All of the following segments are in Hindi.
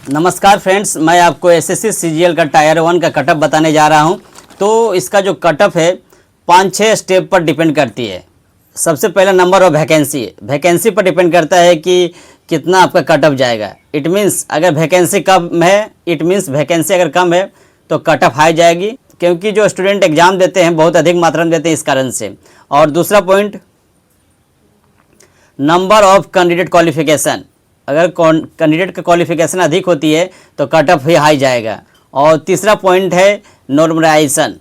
नमस्कार फ्रेंड्स, मैं आपको एसएससी सीजीएल का टायर 1 का कटअप बताने जा रहा हूं। तो इसका जो कटअप है 5-6 स्टेप पर डिपेंड करती है। सबसे पहला नंबर ऑफ वैकेंसी पर डिपेंड करता है कि कितना आपका कटअप जाएगा। इट मीन्स अगर वैकेंसी कम है, वैकेंसी अगर कम है तो कटअप हाई जाएगी, क्योंकि जो स्टूडेंट एग्ज़ाम देते हैं बहुत अधिक मात्रा में देते हैं, इस कारण से। और दूसरा point, number of candidate qualification. अगर कैंडिडेट का क्वालिफिकेशन अधिक होती है तो कटअप ही हाई जाएगा। और तीसरा पॉइंट है नॉर्मलाइजेशन।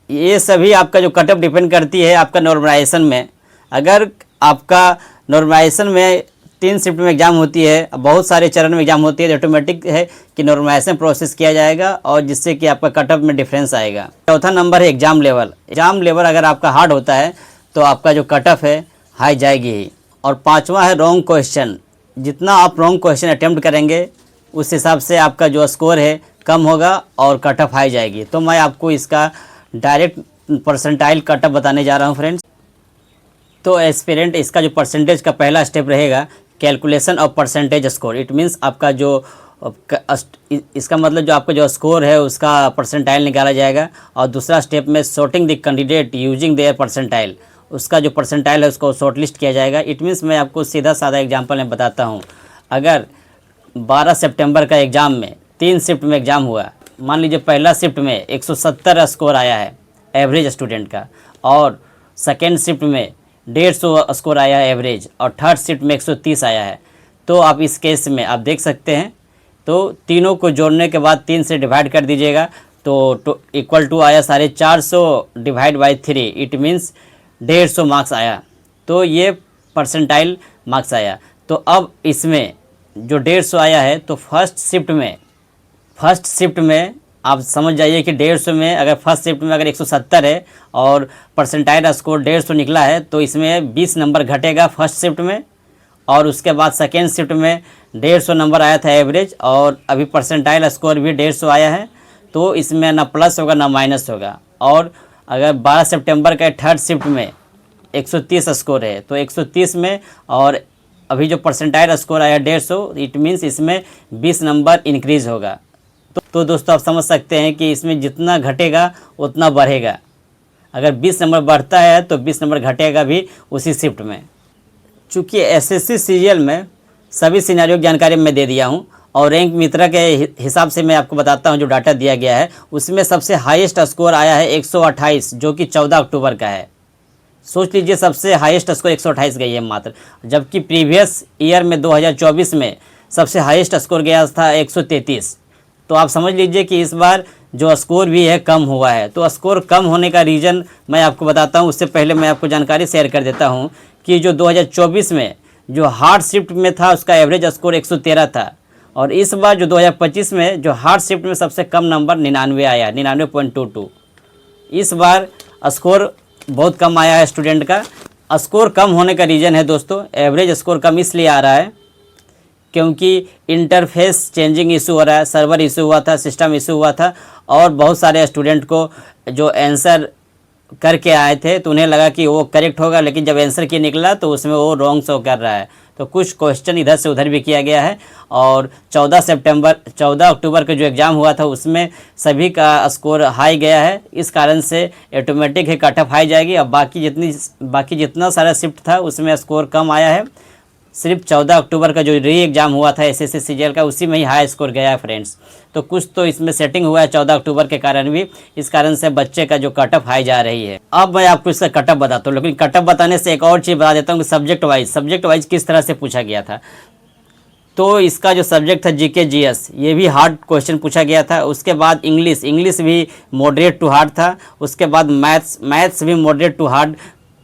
ये सभी आपका जो कटअप डिपेंड करती है आपका नॉर्मलाइजेशन में। अगर आपका नॉर्मलाइजेशन में 3 शिफ्ट में एग्ज़ाम होती है, बहुत सारे चरण में एग्ज़ाम होती है, तो ऑटोमेटिक है कि नॉर्मलाइजेशन प्रोसेस किया जाएगा और जिससे कि आपका कटअप में डिफरेंस आएगा। चौथा नंबर है एग्ज़ाम लेवल अगर आपका हार्ड होता है तो आपका जो कटअप है हाई जाएगी ही। और पाँचवा है रॉन्ग क्वेश्चन। जितना आप रॉन्ग क्वेश्चन अटेम्प्ट करेंगे उस हिसाब से आपका जो स्कोर है कम होगा और कटअप हाई जाएगी। तो मैं आपको इसका डायरेक्ट परसेंटाइल कटअप बताने जा रहा हूं फ्रेंड्स। तो एस्पिरेंट, इसका जो परसेंटेज का पहला स्टेप रहेगा calculation of percentage score. It means आपका जो इसका मतलब जो आपका जो स्कोर है उसका परसेंटाइल निकाला जाएगा। और दूसरा स्टेप में sorting the candidate using their percentile, उसका जो परसेंटाइल है उसको शॉर्टलिस्ट किया जाएगा। इट मीन्स मैं आपको सीधा साधा एग्जांपल में बताता हूँ। अगर 12 सितंबर का एग्ज़ाम में 3 शिफ्ट में एग्ज़ाम हुआ, मान लीजिए पहला शिफ्ट में 170 स्कोर आया है एवरेज स्टूडेंट का, और सेकेंड शिफ्ट में 150 स्कोर आया है एवरेज, और थर्ड शिफ्ट में 130 आया है। तो आप इस केस में आप देख सकते हैं, तो तीनों को जोड़ने के बाद 3 से डिवाइड कर दीजिएगा तो इक्वल टू आया 450 divide by 3। It means 150 marks आया। तो ये परसेंटाइल मार्क्स आया। तो अब इसमें जो 150 आया है तो फर्स्ट शिफ्ट में आप समझ जाइए कि 150 में अगर फर्स्ट शिफ्ट में अगर 170 है और परसेंटाइल स्कोर 150 निकला है तो इसमें 20 नंबर घटेगा फर्स्ट शिफ्ट में। और उसके बाद सेकेंड शिफ्ट में 150 नंबर आया था एवरेज, और अभी परसेंटाइल स्कोर भी 150 आया है, तो इसमें ना प्लस होगा ना माइनस होगा। और अगर 12 सितंबर का थर्ड शिफ्ट में 130 स्कोर है तो 130 में, और अभी जो परसेंटाइल स्कोर आया 150, इट मीन्स इसमें 20 नंबर इंक्रीज़ होगा। तो दोस्तों आप समझ सकते हैं कि इसमें जितना घटेगा उतना बढ़ेगा। अगर 20 नंबर बढ़ता है तो 20 नंबर घटेगा भी उसी शिफ्ट में। चूँकि एसएससी सीजीएल में सभी सिनेरियो की जानकारी मैं दे दिया हूँ, और रैंक मित्रा के हिसाब से मैं आपको बताता हूं। जो डाटा दिया गया है उसमें सबसे हाईएस्ट स्कोर आया है 128, जो कि 14 अक्टूबर का है। सोच लीजिए, सबसे हाईएस्ट स्कोर 128 गई है मात्र, जबकि प्रीवियस ईयर में 2024 में सबसे हाईएस्ट स्कोर गया था 133। तो आप समझ लीजिए कि इस बार जो स्कोर भी है कम हुआ है। तो स्कोर कम होने का रीज़न मैं आपको बताता हूँ। उससे पहले मैं आपको जानकारी शेयर कर देता हूँ कि जो 2024 में जो हार्ड शिफ्ट में था उसका एवरेज स्कोर 113 था, और इस बार जो 2025 में जो हार्ड शिफ्ट में सबसे कम नंबर 99 आया, 99.22। इस बार स्कोर बहुत कम आया है स्टूडेंट का। स्कोर कम होने का रीज़न है दोस्तों, एवरेज स्कोर कम इसलिए आ रहा है क्योंकि इंटरफेस चेंजिंग इशू हो रहा है, सर्वर इशू हुआ था, सिस्टम इशू हुआ था, और बहुत सारे स्टूडेंट को जो आंसर करके आए थे तो उन्हें लगा कि वो करेक्ट होगा, लेकिन जब आंसर की निकला तो उसमें वो रॉन्ग शो कर रहा है। तो कुछ क्वेश्चन इधर से उधर भी किया गया है। और 14 अक्टूबर का जो एग्ज़ाम हुआ था उसमें सभी का स्कोर हाई गया है, इस कारण से ऑटोमेटिक है कटअप हाई जाएगी। अब बाकी जितना सारा शिफ्ट था उसमें स्कोर कम आया है। सिर्फ 14 अक्टूबर का जो री एग्ज़ाम हुआ था एसएससी सीजीएल का, उसी में ही हाई स्कोर गया है फ्रेंड्स। तो कुछ तो इसमें सेटिंग हुआ है 14 अक्टूबर के कारण भी, इस कारण से बच्चे का जो कटअप हाई जा रही है। अब मैं आपको इसका कटअप बताता हूँ, लेकिन कटअप बताने से एक और चीज़ बता देता हूँ कि सब्जेक्ट वाइज किस तरह से पूछा गया था। तो इसका जो सब्जेक्ट था जीके जीएस, ये भी हार्ड क्वेश्चन पूछा गया था। उसके बाद इंग्लिश भी मॉडरेट टू हार्ड था। उसके बाद मैथ्स भी मॉडरेट टू हार्ड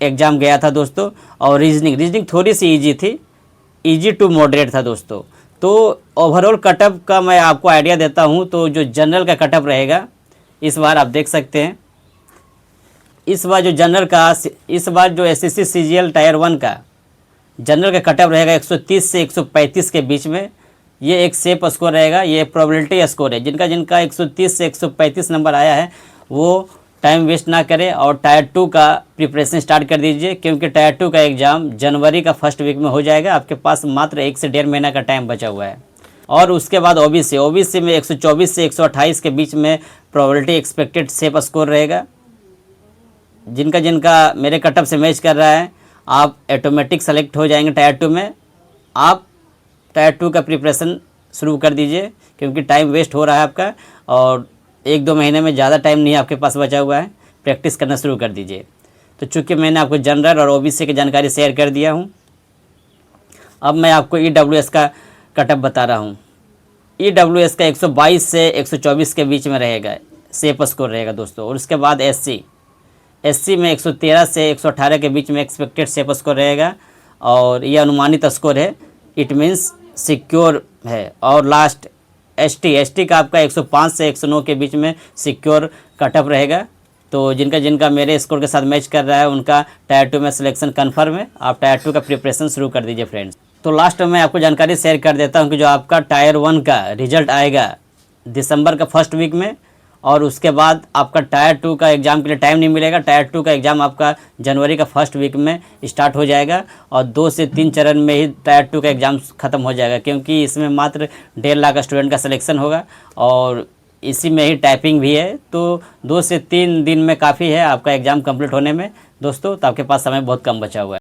एग्ज़ाम गया था दोस्तों। और रीजनिंग थोड़ी सी ईजी थी, ईजी टू मॉडरेट था दोस्तों। तो ओवरऑल कटअप का मैं आपको आइडिया देता हूं। तो जो जनरल का कटअप रहेगा इस बार आप देख सकते हैं, इस बार जो एसएससी सीजीएल टायर 1 का जनरल का कटअप रहेगा 130 से 135 के बीच में। ये एक सेफ स्कोर रहेगा, ये प्रोबेबिलिटी स्कोर है। जिनका 130 से 135 नंबर आया है वो टाइम वेस्ट ना करें और टायर 2 का प्रिपरेशन स्टार्ट कर दीजिए, क्योंकि टायर 2 का एग्ज़ाम जनवरी का फर्स्ट वीक में हो जाएगा। आपके पास मात्र 1 से 1.5 महीना का टाइम बचा हुआ है। और उसके बाद ओबीसी में 124 से 128 के बीच में प्रोबेबिलिटी एक्सपेक्टेड सेफ स्कोर रहेगा। जिनका जिनका मेरे कटअप से मैच कर रहा है आप ऑटोमेटिक सेलेक्ट हो जाएंगे टायर 2 में। आप टायर 2 का प्रिपरेशन शुरू कर दीजिए क्योंकि टाइम वेस्ट हो रहा है आपका और 1-2 महीने में ज़्यादा टाइम नहीं आपके पास बचा हुआ है, प्रैक्टिस करना शुरू कर दीजिए। तो चूँकि मैंने आपको जनरल और ओबीसी की जानकारी शेयर कर दिया हूँ, अब मैं आपको ईडब्ल्यूएस का कटअप बता रहा हूँ। ईडब्ल्यूएस का 122 से 124 के बीच में रहेगा, सेफ स्कोर रहेगा दोस्तों। और उसके बाद एससी में 113 से 118 के बीच में एक्सपेक्टेड सेफ स्कोर रहेगा और ये अनुमानित स्कोर है, इट मीन्स सिक्योर है। और लास्ट एसटी का आपका 105 से 109 के बीच में सिक्योर कटअप रहेगा। तो जिनका जिनका मेरे स्कोर के साथ मैच कर रहा है उनका टायर 2 में सिलेक्शन कन्फर्म है। आप टायर 2 का प्रिपरेशन शुरू कर दीजिए फ्रेंड्स। तो लास्ट में मैं आपको जानकारी शेयर कर देता हूं कि जो आपका टायर 1 का रिजल्ट आएगा दिसंबर का फर्स्ट वीक में और उसके बाद आपका टायर 2 का एग्ज़ाम के लिए टाइम नहीं मिलेगा। टायर 2 का एग्ज़ाम आपका जनवरी का फर्स्ट वीक में स्टार्ट हो जाएगा और 2 से 3 चरण में ही टायर 2 का एग्ज़ाम ख़त्म हो जाएगा क्योंकि इसमें मात्र 1.5 लाख स्टूडेंट का सिलेक्शन होगा और इसी में ही टाइपिंग भी है। तो 2 से 3 दिन में काफ़ी है आपका एग्ज़ाम कंप्लीट होने में दोस्तों। तो आपके पास समय बहुत कम बचा हुआ है।